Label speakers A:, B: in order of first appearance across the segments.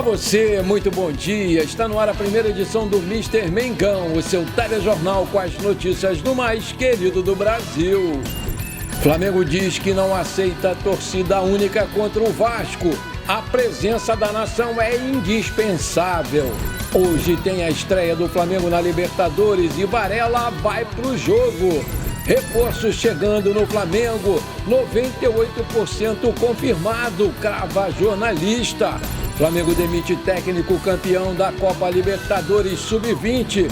A: Olá você, muito bom dia. Está no ar a primeira edição do Mister Mengão, o seu telejornal com as notícias do mais querido do Brasil. Flamengo diz que não aceita torcida única contra o Vasco. A presença da nação é indispensável. Hoje tem a estreia do Flamengo na Libertadores e Varela vai pro jogo. Reforços chegando no Flamengo, 98% confirmado, crava jornalista. Flamengo demite técnico campeão da Copa Libertadores Sub-20.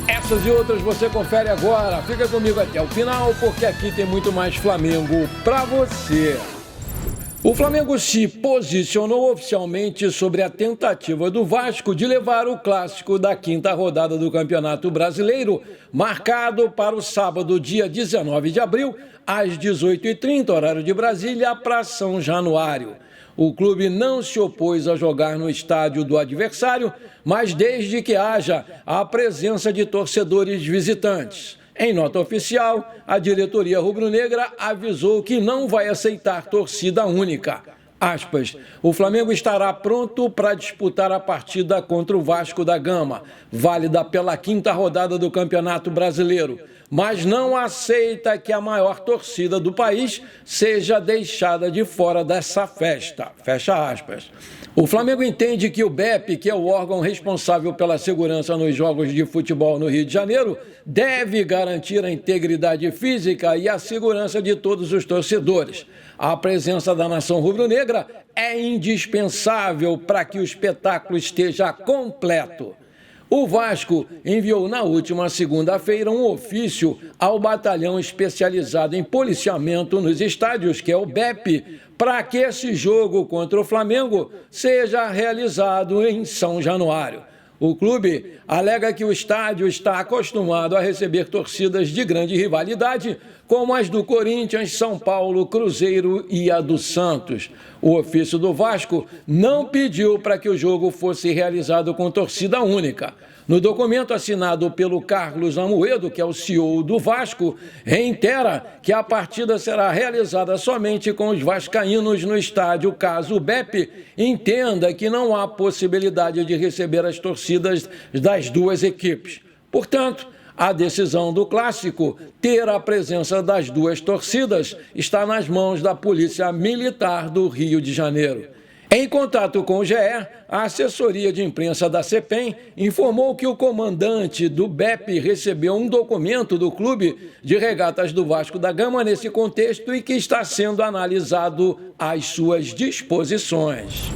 A: Essas e outras você confere agora. Fica comigo até o final, porque aqui tem muito mais Flamengo pra você. O Flamengo se posicionou oficialmente sobre a tentativa do Vasco de levar o clássico da quinta rodada do Campeonato Brasileiro, marcado para o sábado, dia 19 de abril, às 18h30, horário de Brasília, para São Januário. O clube não se opôs a jogar no estádio do adversário, mas desde que haja a presença de torcedores visitantes. Em nota oficial, a diretoria rubro-negra avisou que não vai aceitar torcida única. Aspas, o Flamengo estará pronto para disputar a partida contra o Vasco da Gama, válida pela quinta rodada do Campeonato Brasileiro, mas não aceita que a maior torcida do país seja deixada de fora dessa festa. Fecha aspas. O Flamengo entende que o BEP, que é o órgão responsável pela segurança nos jogos de futebol no Rio de Janeiro, deve garantir a integridade física e a segurança de todos os torcedores. A presença da nação rubro-negra é indispensável para que o espetáculo esteja completo. O Vasco enviou na última segunda-feira um ofício ao batalhão especializado em policiamento nos estádios, que é o BEP, para que esse jogo contra o Flamengo seja realizado em São Januário. O clube alega que o estádio está acostumado a receber torcidas de grande rivalidade, como as do Corinthians, São Paulo, Cruzeiro e a do Santos. O ofício do Vasco não pediu para que o jogo fosse realizado com torcida única. No documento assinado pelo Carlos Amoedo, que é o CEO do Vasco, reitera que a partida será realizada somente com os vascaínos no estádio, caso o BEP entenda que não há possibilidade de receber as torcidas das duas equipes. Portanto, a decisão do clássico ter a presença das duas torcidas está nas mãos da Polícia Militar do Rio de Janeiro. Em contato com o GE, a assessoria de imprensa da CEPEM informou que o comandante do BEP recebeu um documento do Clube de Regatas do Vasco da Gama nesse contexto e que está sendo analisado as suas disposições.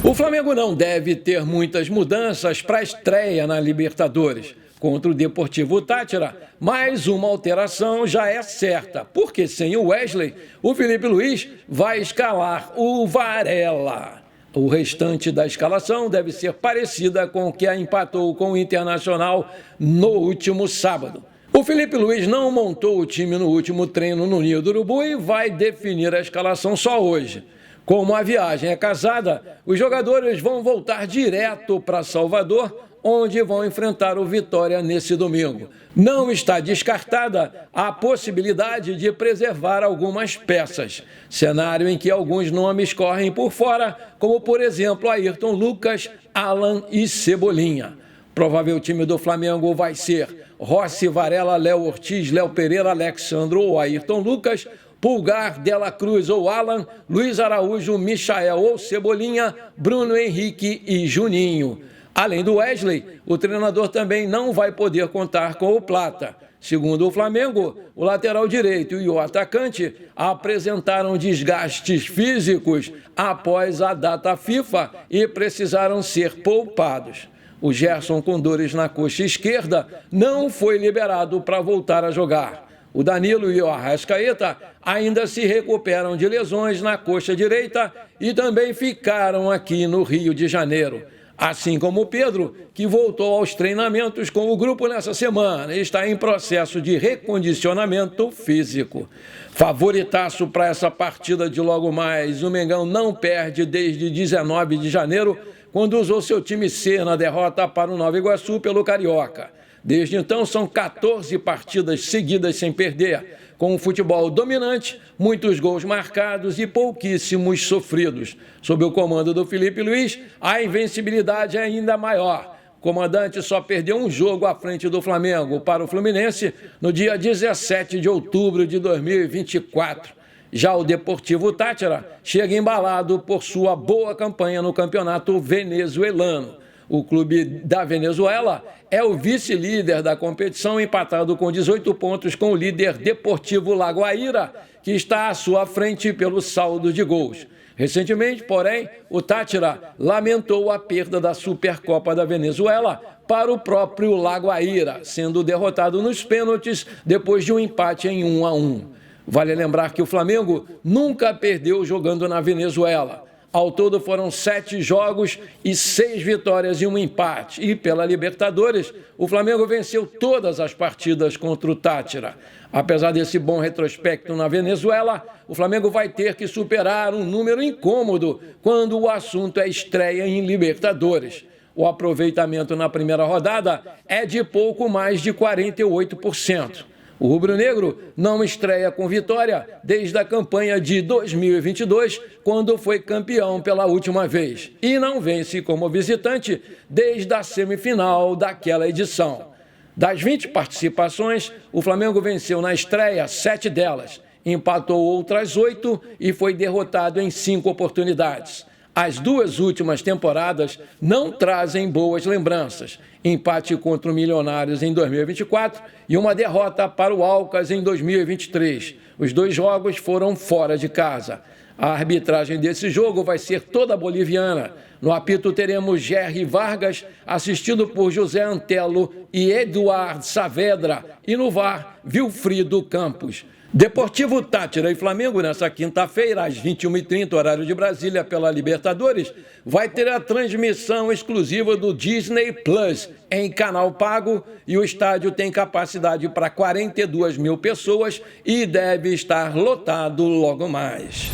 A: O Flamengo não deve ter muitas mudanças para a estreia na Libertadores contra o Deportivo Táchira, mas uma alteração já é certa, porque sem o Wesley, o Felipe Luiz vai escalar o Varela. O restante da escalação deve ser parecida com o que a empatou com o Internacional no último sábado. O Felipe Luiz não montou o time no último treino no Ninho do Urubu e vai definir a escalação só hoje. Como a viagem é casada, os jogadores vão voltar direto para Salvador, onde vão enfrentar o Vitória nesse domingo. Não está descartada a possibilidade de preservar algumas peças, cenário em que alguns nomes correm por fora, como, por exemplo, Ayrton Lucas, Alan e Cebolinha. Provável time do Flamengo vai ser Rossi, Varela, Léo Ortiz, Léo Pereira, Alexandro ou Ayrton Lucas, Pulgar, Dela Cruz ou Alan, Luiz Araújo, Michael ou Cebolinha, Bruno Henrique e Juninho. Além do Wesley, o treinador também não vai poder contar com o Plata. Segundo o Flamengo, o lateral direito e o atacante apresentaram desgastes físicos após a data FIFA e precisaram ser poupados. O Gerson, com dores na coxa esquerda, não foi liberado para voltar a jogar. O Danilo e o Arrascaeta ainda se recuperam de lesões na coxa direita e também ficaram aqui no Rio de Janeiro. Assim como o Pedro, que voltou aos treinamentos com o grupo nessa semana e está em processo de recondicionamento físico. Favoritaço para essa partida de logo mais, o Mengão não perde desde 19 de janeiro, quando usou seu time C na derrota para o Nova Iguaçu pelo Carioca. Desde então, são 14 partidas seguidas sem perder, com um futebol dominante, muitos gols marcados e pouquíssimos sofridos. Sob o comando do Felipe Luiz, a invencibilidade é ainda maior. O comandante só perdeu um jogo à frente do Flamengo para o Fluminense no dia 17 de outubro de 2024. Já o Deportivo Táchira chega embalado por sua boa campanha no campeonato venezuelano. O clube da Venezuela é o vice-líder da competição, empatado com 18 pontos com o líder Deportivo Lagoaíra, que está à sua frente pelo saldo de gols. Recentemente, porém, o Táchira lamentou a perda da Supercopa da Venezuela para o próprio Lagoaíra, sendo derrotado nos pênaltis depois de um empate em 1-1. Vale lembrar que o Flamengo nunca perdeu jogando na Venezuela. Ao todo foram 7 jogos e 6 vitórias e um empate. E pela Libertadores, o Flamengo venceu todas as partidas contra o Táchira. Apesar desse bom retrospecto na Venezuela, o Flamengo vai ter que superar um número incômodo quando o assunto é estreia em Libertadores. O aproveitamento na primeira rodada é de pouco mais de 48%. O rubro-negro não estreia com vitória desde a campanha de 2022, quando foi campeão pela última vez, e não vence como visitante desde a semifinal daquela edição. Das 20 participações, o Flamengo venceu na estreia 7 delas, empatou outras 8 e foi derrotado em 5 oportunidades. As 2 últimas temporadas não trazem boas lembranças. Empate contra o Milionários em 2024 e uma derrota para o Alcas em 2023. Os 2 jogos foram fora de casa. A arbitragem desse jogo vai ser toda boliviana. No apito teremos Jerry Vargas, assistido por José Antelo e Eduardo Saavedra. E no VAR, Vilfrido Campos. Deportivo Táchira e Flamengo, nessa quinta-feira, às 21h30, horário de Brasília, pela Libertadores, vai ter a transmissão exclusiva do Disney Plus em canal pago e o estádio tem capacidade para 42 mil pessoas e deve estar lotado logo mais.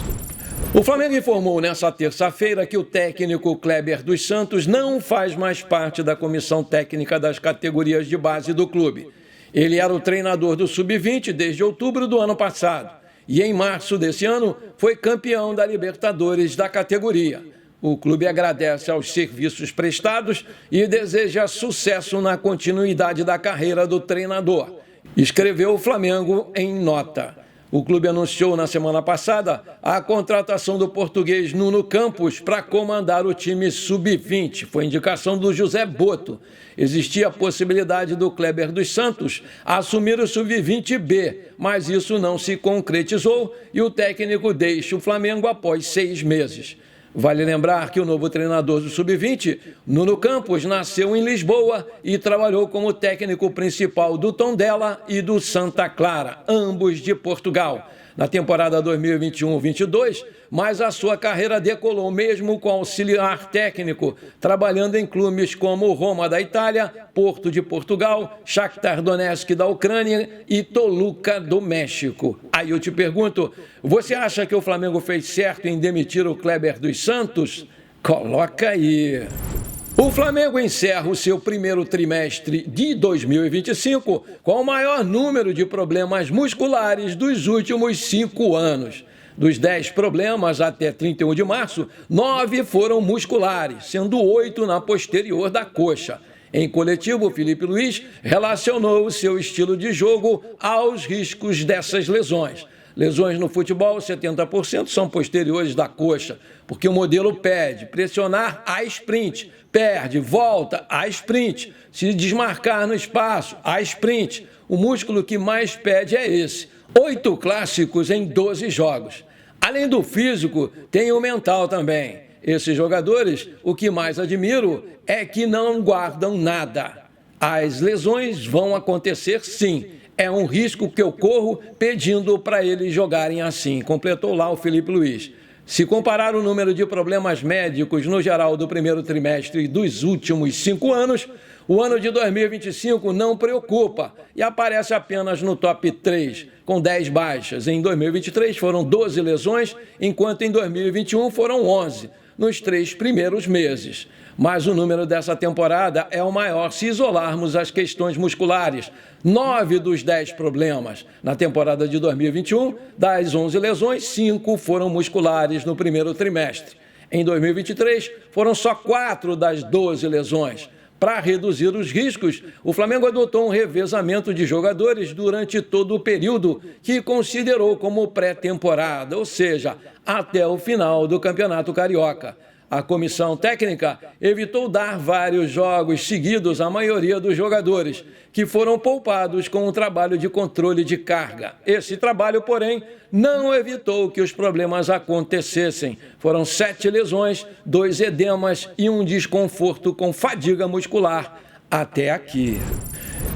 A: O Flamengo informou nessa terça-feira que o técnico Kleber dos Santos não faz mais parte da comissão técnica das categorias de base do clube. Ele era o treinador do Sub-20 desde outubro do ano passado e, em março desse ano, foi campeão da Libertadores da categoria. O clube agradece aos serviços prestados e deseja sucesso na continuidade da carreira do treinador, escreveu o Flamengo em nota. O clube anunciou na semana passada a contratação do português Nuno Campos para comandar o time Sub-20. Foi indicação do José Boto. Existia a possibilidade do Kleber dos Santos assumir o Sub-20B, mas isso não se concretizou e o técnico deixa o Flamengo após 6 meses. Vale lembrar que o novo treinador do Sub-20, Nuno Campos, nasceu em Lisboa e trabalhou como técnico principal do Tondela e do Santa Clara, ambos de Portugal, na temporada 2021-22, mas a sua carreira decolou mesmo com auxiliar técnico, trabalhando em clubes como Roma da Itália, Porto de Portugal, Shakhtar Donetsk da Ucrânia e Toluca do México. Aí eu te pergunto, você acha que o Flamengo fez certo em demitir o Kleber dos Santos? Coloca aí. O Flamengo encerra o seu primeiro trimestre de 2025 com o maior número de problemas musculares dos últimos 5 anos. Dos 10 problemas até 31 de março, 9 foram musculares, sendo 8 na posterior da coxa. Em coletivo, Felipe Luiz relacionou o seu estilo de jogo aos riscos dessas lesões. Lesões no futebol, 70% são posteriores da coxa, porque o modelo pede pressionar a sprint, perde, volta a sprint, se desmarcar no espaço, a sprint. O músculo que mais pede é esse. 8 clássicos em 12 jogos. Além do físico, tem o mental também. Esses jogadores, o que mais admiro é que não guardam nada. As lesões vão acontecer sim. É um risco que eu corro pedindo para eles jogarem assim, completou lá o Felipe Luiz. Se comparar o número de problemas médicos no geral do primeiro trimestre dos últimos 5 anos, o ano de 2025 não preocupa e aparece apenas no top 3, com 10 baixas. Em 2023 foram 12 lesões, enquanto em 2021 foram 11. nos 3 primeiros meses. Mas o número dessa temporada é o maior se isolarmos as questões musculares. 9 dos 10 problemas. Na temporada de 2021, das 11 lesões, 5 foram musculares no primeiro trimestre. Em 2023, foram só 4 das 12 lesões. Para reduzir os riscos, o Flamengo adotou um revezamento de jogadores durante todo o período que considerou como pré-temporada, ou seja, até o final do Campeonato Carioca. A comissão técnica evitou dar vários jogos seguidos à maioria dos jogadores, que foram poupados com um trabalho de controle de carga. Esse trabalho, porém, não evitou que os problemas acontecessem. Foram 7 lesões, 2 edemas e um desconforto com fadiga muscular até aqui.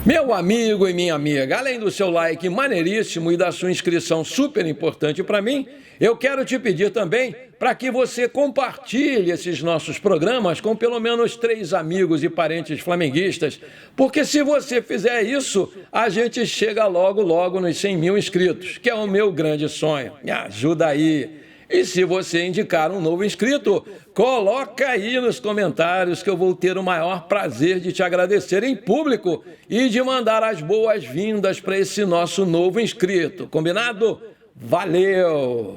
A: Meu amigo e minha amiga, além do seu like maneiríssimo e da sua inscrição super importante para mim, eu quero te pedir também para que você compartilhe esses nossos programas com pelo menos 3 amigos e parentes flamenguistas, porque se você fizer isso, a gente chega logo nos 100 mil inscritos, que é o meu grande sonho. Me ajuda aí. E se você indicar um novo inscrito, coloca aí nos comentários que eu vou ter o maior prazer de te agradecer em público e de mandar as boas-vindas para esse nosso novo inscrito. Combinado? Valeu!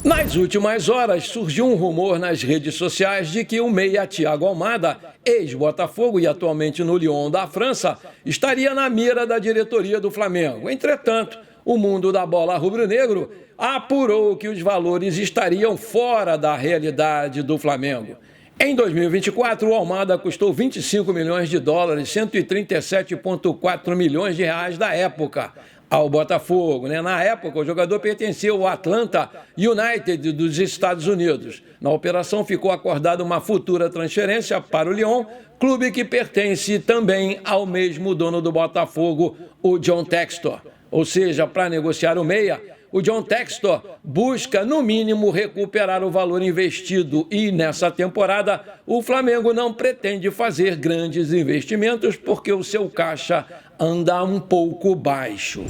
A: Nas últimas horas, surgiu um rumor nas redes sociais de que o meia Thiago Almada, ex-Botafogo e atualmente no Lyon da França, estaria na mira da diretoria do Flamengo. Entretanto, o mundo da bola rubro-negro apurou que os valores estariam fora da realidade do Flamengo. Em 2024, o Almada custou 25 milhões de dólares, 137,4 milhões de reais da época, ao Botafogo. Na época, o jogador pertencia ao Atlanta United dos Estados Unidos. Na operação ficou acordada uma futura transferência para o Lyon, clube que pertence também ao mesmo dono do Botafogo, o John Textor. Ou seja, para negociar o meia, o John Textor busca, no mínimo, recuperar o valor investido e, nessa temporada, o Flamengo não pretende fazer grandes investimentos porque o seu caixa anda um pouco baixo.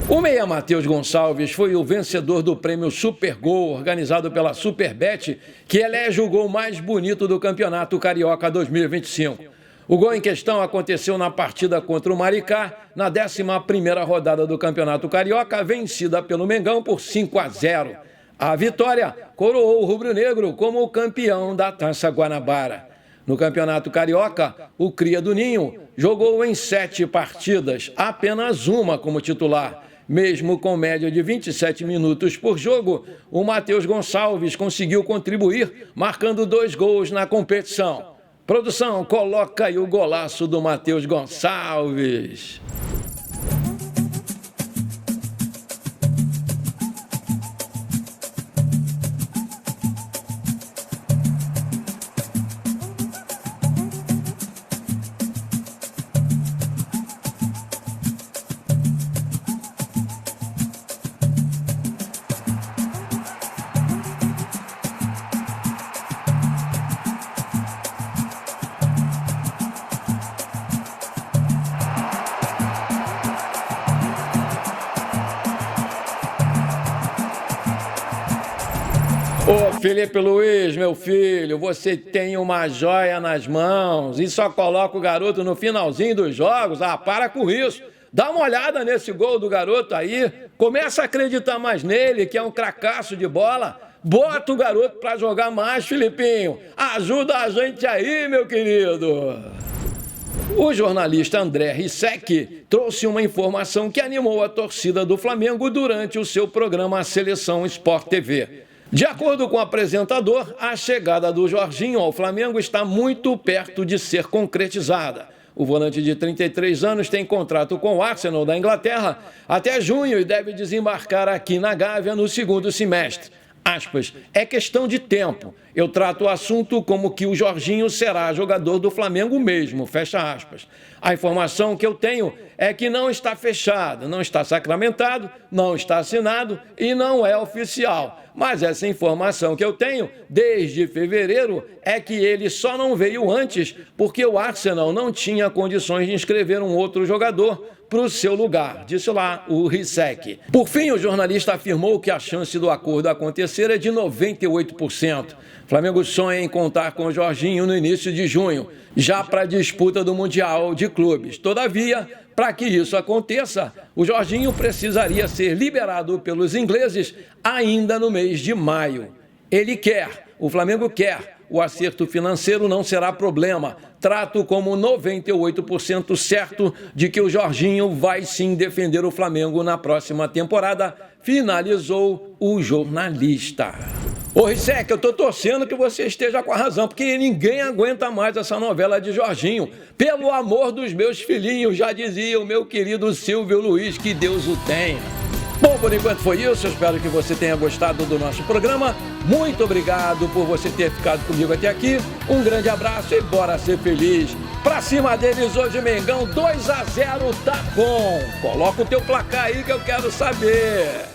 A: O meia Matheus Gonçalves foi o vencedor do prêmio Super Gol, organizado pela Superbet, que elege o gol mais bonito do Campeonato Carioca 2025. O gol em questão aconteceu na partida contra o Maricá, na 11ª rodada do Campeonato Carioca, vencida pelo Mengão por 5-0. A vitória coroou o rubro-negro como o campeão da Taça Guanabara. No Campeonato Carioca, o cria do Ninho jogou em 7 partidas, apenas uma como titular. Mesmo com média de 27 minutos por jogo, o Matheus Gonçalves conseguiu contribuir, marcando 2 gols na competição. Produção, coloca aí o golaço do Matheus Gonçalves. Ô Felipe Luiz, meu filho, você tem uma joia nas mãos e só coloca o garoto no finalzinho dos jogos. Ah, para com isso. Dá uma olhada nesse gol do garoto aí. Começa a acreditar mais nele, que é um cracaço de bola. Bota o garoto pra jogar mais, Filipinho. Ajuda a gente aí, meu querido. O jornalista André Rissec trouxe uma informação que animou a torcida do Flamengo durante o seu programa Seleção Sport TV. De acordo com o apresentador, a chegada do Jorginho ao Flamengo está muito perto de ser concretizada. O volante de 33 anos tem contrato com o Arsenal da Inglaterra até junho e deve desembarcar aqui na Gávea no segundo semestre. Aspas, é questão de tempo. Eu trato o assunto como que o Jorginho será jogador do Flamengo mesmo, fecha aspas. A informação que eu tenho é que não está fechado, não está sacramentado, não está assinado e não é oficial. Mas essa informação que eu tenho, desde fevereiro, é que ele só não veio antes porque o Arsenal não tinha condições de inscrever um outro jogador para o seu lugar, disse lá o Rissec. Por fim, o jornalista afirmou que a chance do acordo acontecer é de 98%. Flamengo sonha em contar com o Jorginho no início de junho, já para a disputa do Mundial de Clubes. Todavia, para que isso aconteça, o Jorginho precisaria ser liberado pelos ingleses ainda no mês de maio. Ele quer, o Flamengo quer, o acerto financeiro não será problema. Trato como 98% certo de que o Jorginho vai sim defender o Flamengo na próxima temporada, finalizou o jornalista. Ô Rissec, eu tô torcendo que você esteja com a razão, porque ninguém aguenta mais essa novela de Jorginho. Pelo amor dos meus filhinhos, já dizia o meu querido Silvio Luiz, que Deus o tenha. Bom, por enquanto foi isso, eu espero que você tenha gostado do nosso programa. Muito obrigado por você ter ficado comigo até aqui. Um grande abraço e bora ser feliz. Pra cima deles hoje, Mengão, 2-0, tá bom. Coloca o teu placar aí que eu quero saber.